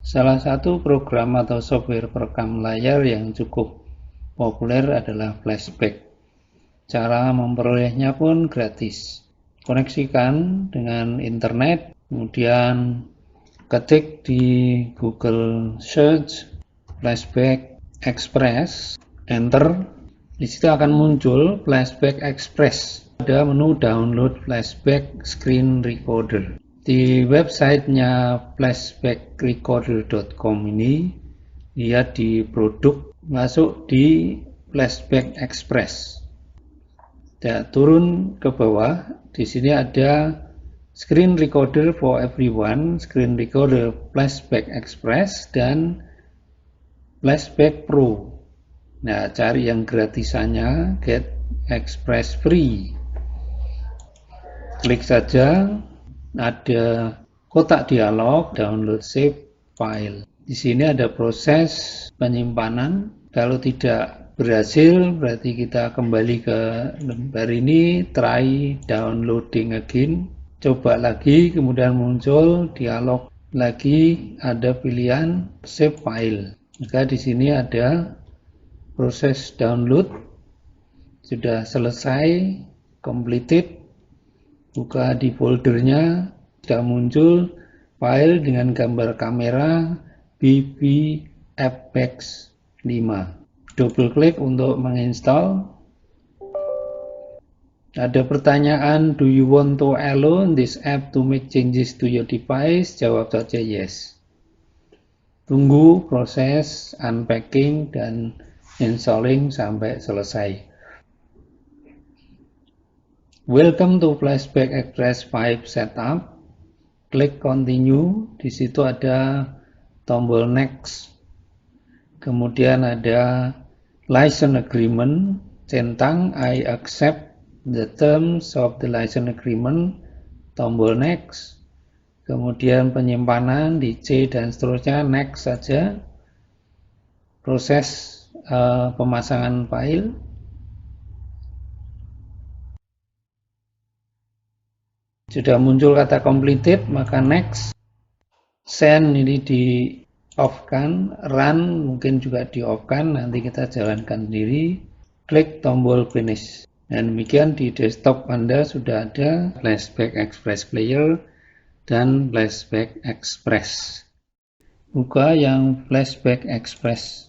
Salah satu program atau software perekam layar yang cukup populer adalah flashback. Cara memperolehnya pun gratis. Koneksikan dengan internet, kemudian ketik di Google Search Flashback Express, enter. Di situ akan muncul Flashback Express. Ada menu download Flashback Screen Recorder. Di websitenya flashbackrecorder.com ini, lihat di produk, masuk di Flashback Express. Turun ke bawah, di sini ada Screen Recorder for Everyone, Screen Recorder Flashback Express, dan Flashback Pro. Nah, cari yang gratisannya, Get Express Free. Klik saja, ada kotak dialog, download save file. Di sini ada proses penyimpanan. Kalau tidak berhasil, berarti kita kembali ke lembar ini, try downloading again. Coba lagi, kemudian muncul dialog lagi, ada pilihan save file. Maka di sini ada proses download sudah selesai, completed. Buka di foldernya, sudah muncul file dengan gambar kamera BB Apex 5. Double klik untuk menginstal. Ada pertanyaan, do you want to allow this app to make changes to your device? Jawab saja yes. Tunggu proses unpacking dan installing sampai selesai. Welcome to Flashback Express 5 Setup. Klik continue, di situ ada tombol next. Kemudian ada license agreement, centang I accept the terms of the license agreement, tombol next. Kemudian penyimpanan di C dan seterusnya, next saja. Proses pemasangan file. Sudah muncul kata completed, maka next. Send ini di off kan, run mungkin juga di off kan, nanti kita jalankan sendiri. Klik tombol finish. Dan demikian di desktop Anda sudah ada Flashback Express Player dan Flashback Express. Buka yang Flashback Express.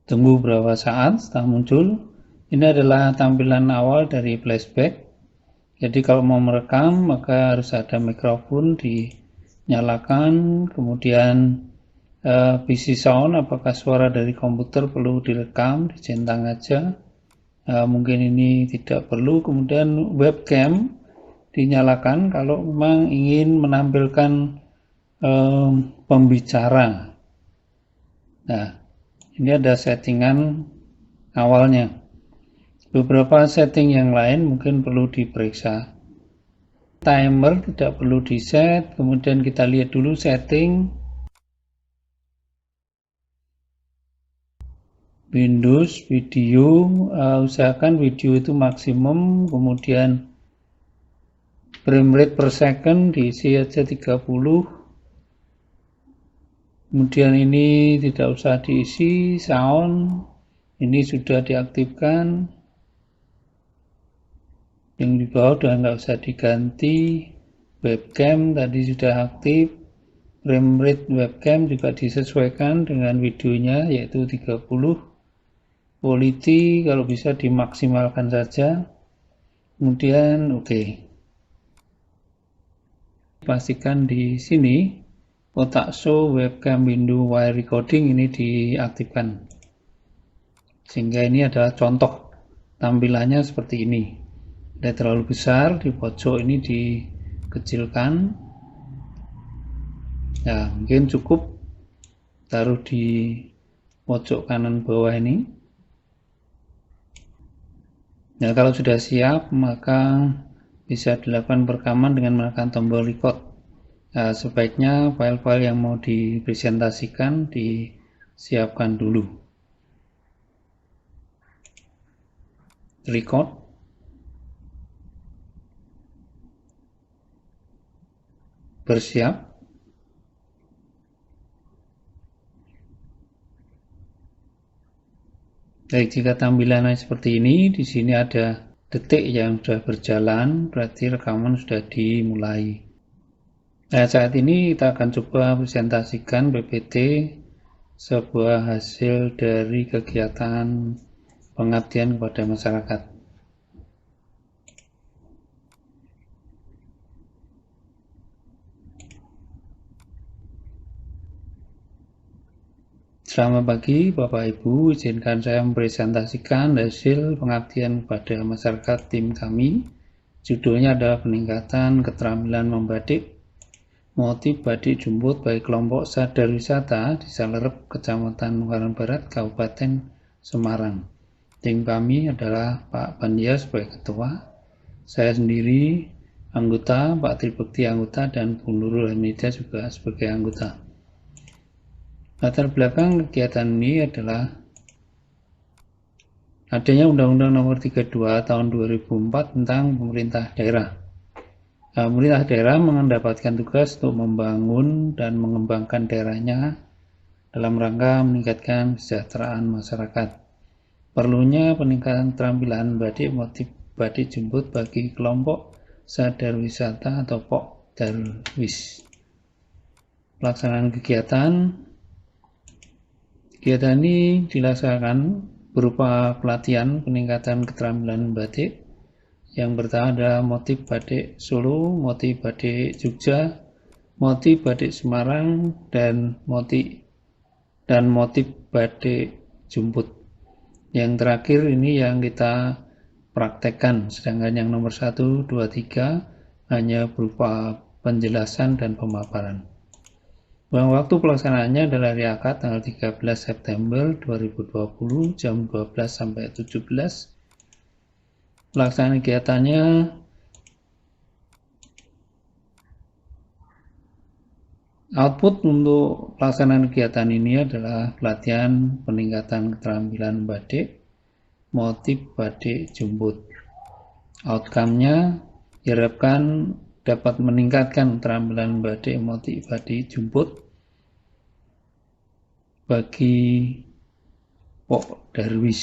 Tunggu beberapa saat setelah muncul. Ini adalah tampilan awal dari Flashback. Jadi kalau mau merekam maka harus ada mikrofon dinyalakan, kemudian PC sound, apakah suara dari komputer perlu direkam, dicentang aja. Mungkin ini tidak perlu. Kemudian webcam dinyalakan kalau memang ingin menampilkan pembicara. Nah, ini ada settingan awalnya. Beberapa setting yang lain mungkin perlu diperiksa. Timer tidak perlu di-set, kemudian kita lihat dulu setting. Windows video, usahakan video itu maksimum, kemudian frame rate per second diisi aja 30. Kemudian ini tidak usah diisi, sound ini sudah diaktifkan. Yang di bawah sudah nggak usah diganti. Webcam tadi sudah aktif. Frame rate webcam juga disesuaikan dengan videonya, yaitu 30. Quality kalau bisa dimaksimalkan saja. Kemudian oke. Pastikan di sini kotak show webcam window while recording ini diaktifkan. Sehingga ini adalah contoh tampilannya seperti ini. Tidak terlalu besar, di pojok ini dikecilkan. Nah, mungkin cukup taruh di pojok kanan bawah ini. Nah, kalau sudah siap maka bisa dilakukan perekaman dengan menekan tombol record. Nah, sebaiknya file-file yang mau dipresentasikan disiapkan dulu. Record. Bersiap. Baik, jika tampilannya seperti ini, di sini ada detik yang sudah berjalan, berarti rekaman sudah dimulai. Nah, saat ini kita akan coba presentasikan PPT sebuah hasil dari kegiatan pengabdian kepada masyarakat. Selamat pagi Bapak Ibu, izinkan saya mempresentasikan hasil pengabdian kepada masyarakat tim kami. Judulnya adalah peningkatan keterampilan membatik motif batik jumput bagi kelompok sadar wisata di Salerep, Kecamatan Ungaran Barat, Kabupaten Semarang. Tim kami adalah Pak Bandia sebagai ketua, saya sendiri anggota, Pak Tribekti anggota, dan Bu Nurul Hamidah juga sebagai anggota. Latar belakang kegiatan ini adalah adanya Undang-Undang Nomor 32 Tahun 2004 tentang pemerintah daerah. Pemerintah daerah mendapatkan tugas untuk membangun dan mengembangkan daerahnya dalam rangka meningkatkan kesejahteraan masyarakat. Perlunya peningkatan keterampilan batik motif batik jumput bagi kelompok sadar wisata atau POK Darwis. Pelaksanaan kegiatan ini dilaksanakan berupa pelatihan peningkatan keterampilan batik. Yang pertama adalah motif batik Solo, motif batik Jogja, motif batik Semarang, dan motif batik jumput. Yang terakhir ini yang kita praktekkan, sedangkan yang nomor 1, 2, 3 hanya berupa penjelasan dan pemaparan. Waktu pelaksanaannya adalah hari Akad tanggal 13 September 2020 jam 12 sampai 17. Pelaksanaan kegiatannya output untuk pelaksanaan kegiatan ini adalah pelatihan peningkatan keterampilan batik motif batik jumput. Outcome-nya diharapkan dapat meningkatkan keterampilan batik motif batik jumput bagi POK Darwis.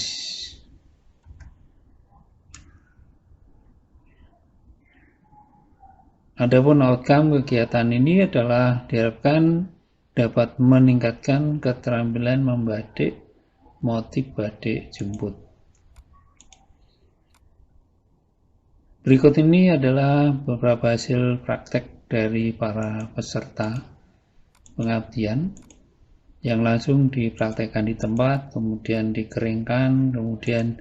Adapun outcome kegiatan ini adalah diharapkan dapat meningkatkan keterampilan membatik motif batik jumput. Berikut ini adalah beberapa hasil praktek dari para peserta pengabdian yang langsung dipraktekkan di tempat, kemudian dikeringkan, kemudian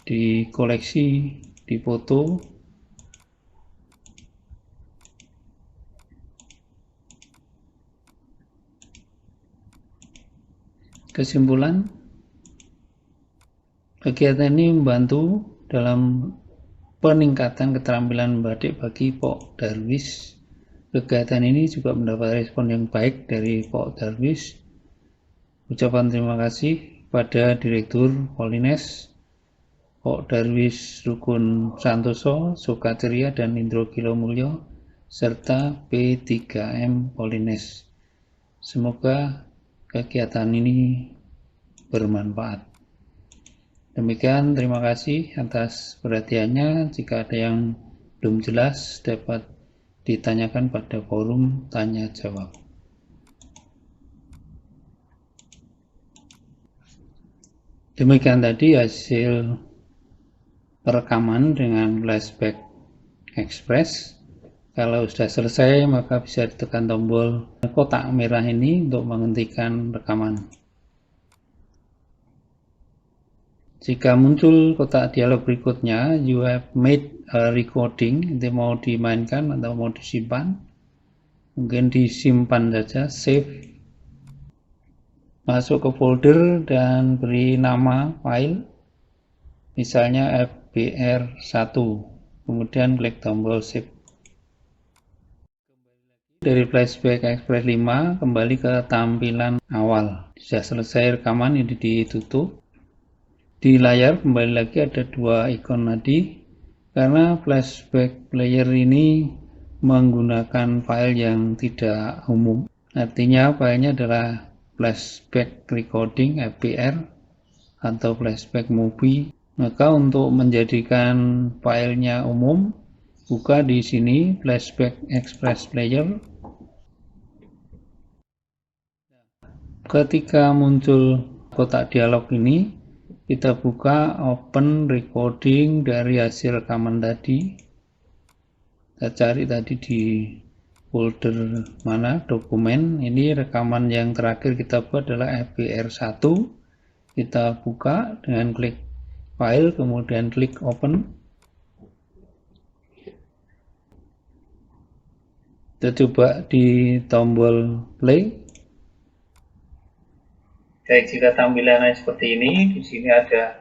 dikoleksi, dipoto. Kesimpulan, kegiatan ini membantu dalam peningkatan keterampilan batik bagi POK Darwis. Kegiatan ini juga mendapat respon yang baik dari POK Darwis. Ucapan terima kasih pada Direktur Polines, POK Darwis Rukun Santoso, Sukaceria, dan Indro Kilomulyo, serta P3M Polines. Semoga kegiatan ini bermanfaat. Demikian, terima kasih atas perhatiannya. Jika ada yang belum jelas dapat ditanyakan pada forum tanya jawab. Demikian tadi hasil rekaman dengan flashback express. Kalau sudah selesai maka bisa ditekan tombol kotak merah ini untuk menghentikan rekaman. Jika muncul kotak dialog berikutnya, you have made a recording, itu mau dimainkan atau mau disimpan, mungkin disimpan saja, save, masuk ke folder dan beri nama file, misalnya fbr1, kemudian klik tombol save. Dari flashback express 5 kembali ke tampilan awal. Sudah selesai rekaman, ini ditutup. Di layar kembali lagi ada dua ikon tadi, karena flashback player ini menggunakan file yang tidak umum. Artinya filenya adalah flashback recording fbr atau flashback movie. Maka untuk menjadikan filenya umum, buka di sini Flashback Express Player. Ketika muncul kotak dialog ini, kita buka open recording dari hasil rekaman tadi. Kita cari tadi di folder mana, dokumen. Ini rekaman yang terakhir kita buat adalah FBR1. Kita buka dengan klik file, kemudian klik open. Kita coba di tombol play. Baik, jika tampilannya seperti ini, di sini ada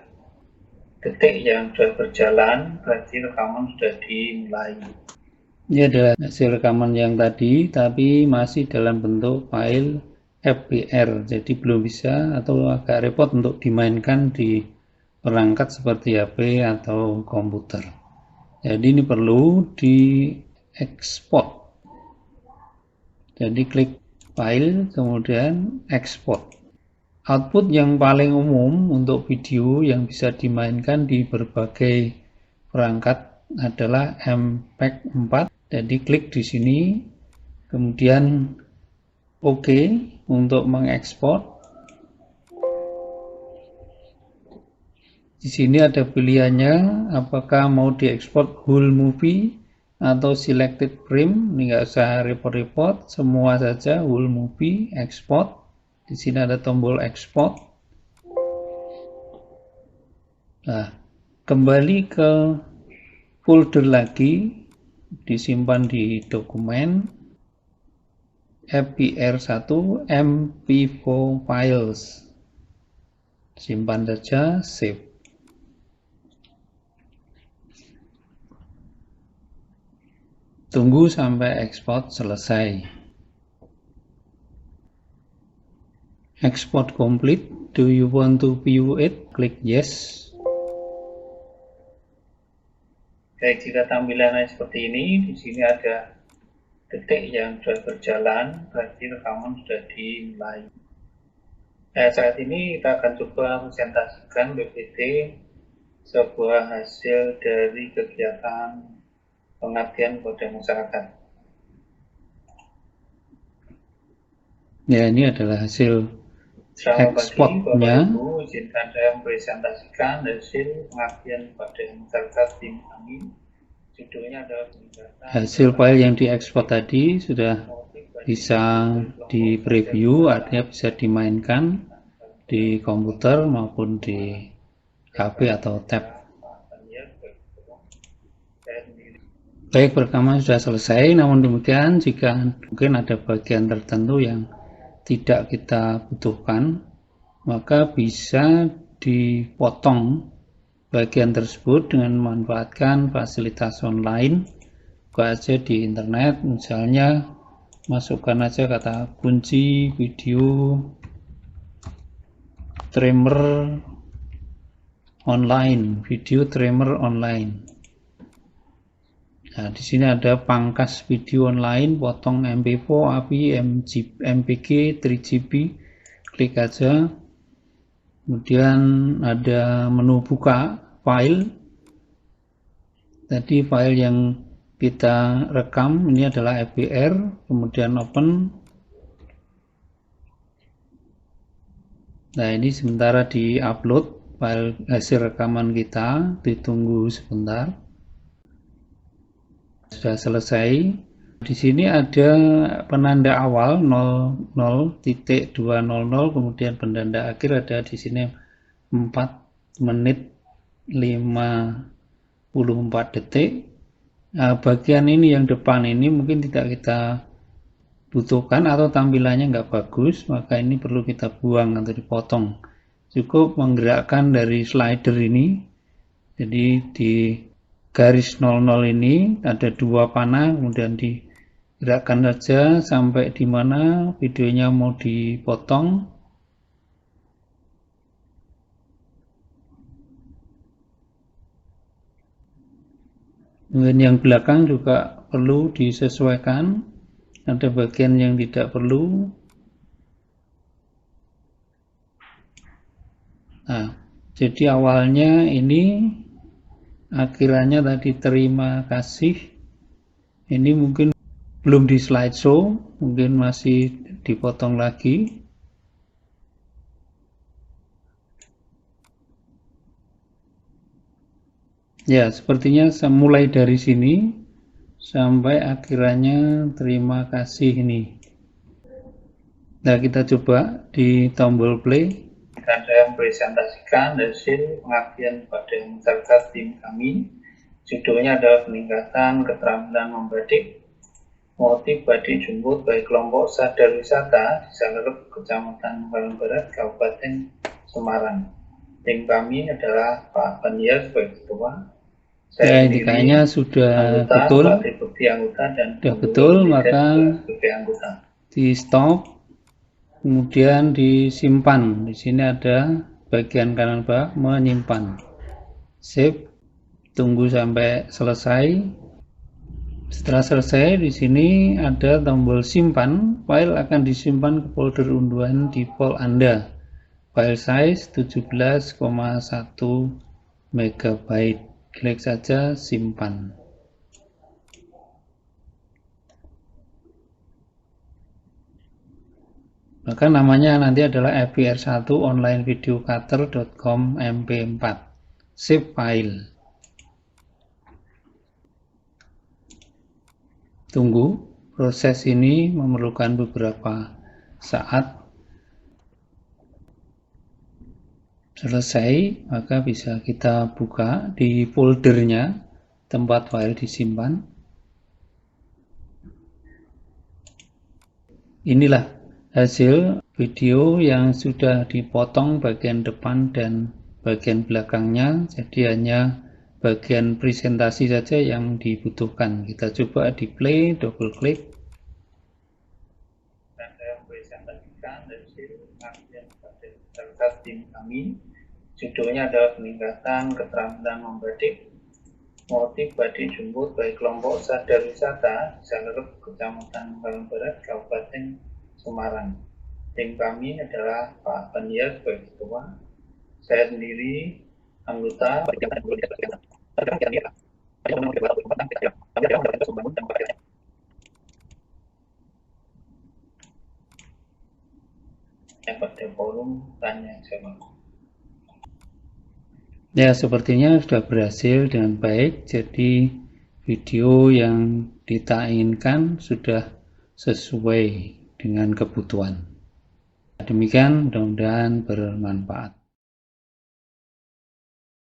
detik yang sudah berjalan, berarti rekaman sudah dimulai. Ini adalah hasil rekaman yang tadi, tapi masih dalam bentuk file FBR, jadi belum bisa atau agak repot untuk dimainkan di perangkat seperti HP atau komputer. Jadi ini perlu diekspor. Jadi klik file, kemudian ekspor. Output yang paling umum untuk video yang bisa dimainkan di berbagai perangkat adalah MPEG 4. Jadi klik di sini, kemudian OK untuk mengekspor. Di sini ada pilihannya, apakah mau diekspor whole movie atau selected frame. Ini nggak usah repot-repot, semua saja whole movie, export. Di sini ada tombol ekspor. Nah, kembali ke folder lagi, disimpan di dokumen FBR1 MP4 files. Simpan saja, save. Tunggu sampai ekspor selesai. Export complete. Do you want to view it? Klik yes. Baik, jika tampilannya seperti ini, di sini ada detik yang sudah berjalan, berarti rekaman sudah dimulai. Saat ini kita akan coba presentasikan PPT, sebuah hasil dari kegiatan pengabdian pada masyarakat. Ya, ini adalah hasil ekspornya. Bapak Ibu, izinkan saya mempresentasikan hasil pengabdian pada masyarakat tim kami. Judulnya adalah hasil file yang diekspor tadi sudah bisa di preview, artinya bisa dimainkan di komputer maupun di HP atau tab. Baik, perekaman sudah selesai, namun demikian jika mungkin ada bagian tertentu yang tidak kita butuhkan, maka bisa dipotong bagian tersebut dengan memanfaatkan fasilitas online. Buka aja di internet, misalnya masukkan aja kata kunci video trimmer online, video trimmer online. Nah, di sini ada pangkas video online, potong MP4, AVI, MPG, 3GB, klik aja. Kemudian ada menu buka file. Tadi file yang kita rekam ini adalah FBR, kemudian open. Nah, ini sementara di-upload file hasil rekaman kita, ditunggu sebentar. Sudah selesai. Di sini ada penanda awal 00.200, kemudian penanda akhir ada di sini 4 menit 54 detik. Nah, bagian ini yang depan ini mungkin tidak kita butuhkan atau tampilannya nggak bagus, maka ini perlu kita buang atau dipotong. Cukup menggerakkan dari slider ini. Jadi di garis 00 ini ada 2 panah, kemudian digerakkan saja sampai di mana videonya mau dipotong. Kemudian yang belakang juga perlu disesuaikan, ada bagian yang tidak perlu. Nah, Jadi awalnya ini, akhirannya tadi terima kasih. Ini mungkin belum di slideshow, mungkin masih dipotong lagi. Ya, sepertinya mulai dari sini sampai akhirannya terima kasih ini. Nah, kita coba di tombol play. Saya mempresentasikan hasil pengabdian pada masyarakat tim kami. Judulnya adalah peningkatan keterampilan membatik motif batik Jumbut bagi kelompok sadar wisata di Salerep, Kecamatan Malang Barat, Kabupaten Semarang. Tim kami adalah Pak Panier sebagai ketua. Saya ini kayaknya sudah anggota, betul. Pak Deputi anggota dan sudah betul, maka di stop, kemudian disimpan. Di sini ada bagian kanan bawah menyimpan. Save. Tunggu sampai selesai. Setelah selesai, di sini ada tombol simpan. File akan disimpan ke folder unduhan default Anda. File size 17,1 MB. Klik saja simpan. Maka namanya nanti adalah fvr1 onlinevideocutter.com mp4. Save file. Tunggu, proses ini memerlukan beberapa saat. Selesai, maka bisa kita buka di foldernya tempat file disimpan. Inilah hasil video yang sudah dipotong bagian depan dan bagian belakangnya, jadi hanya bagian presentasi saja yang dibutuhkan. Kita coba di play, double klik. Dan saya mempresentasikan hasil pengabdian pada masyarakat tim kami. Judulnya adalah peningkatan keterampilan membatik motif batik Jumbut bagi kelompok sadar wisata di Salerep, Kecamatan Malang Barat, Kabupaten Semarang. Tim kami adalah Pak Panier sebagai ketua. Saya sendiri anggota. Pada forum tanya jawab. Ya, sepertinya sudah berhasil dengan baik. Jadi video yang kita inginkan sudah sesuai dengan kebutuhan. Demikian, mudah-mudahan bermanfaat.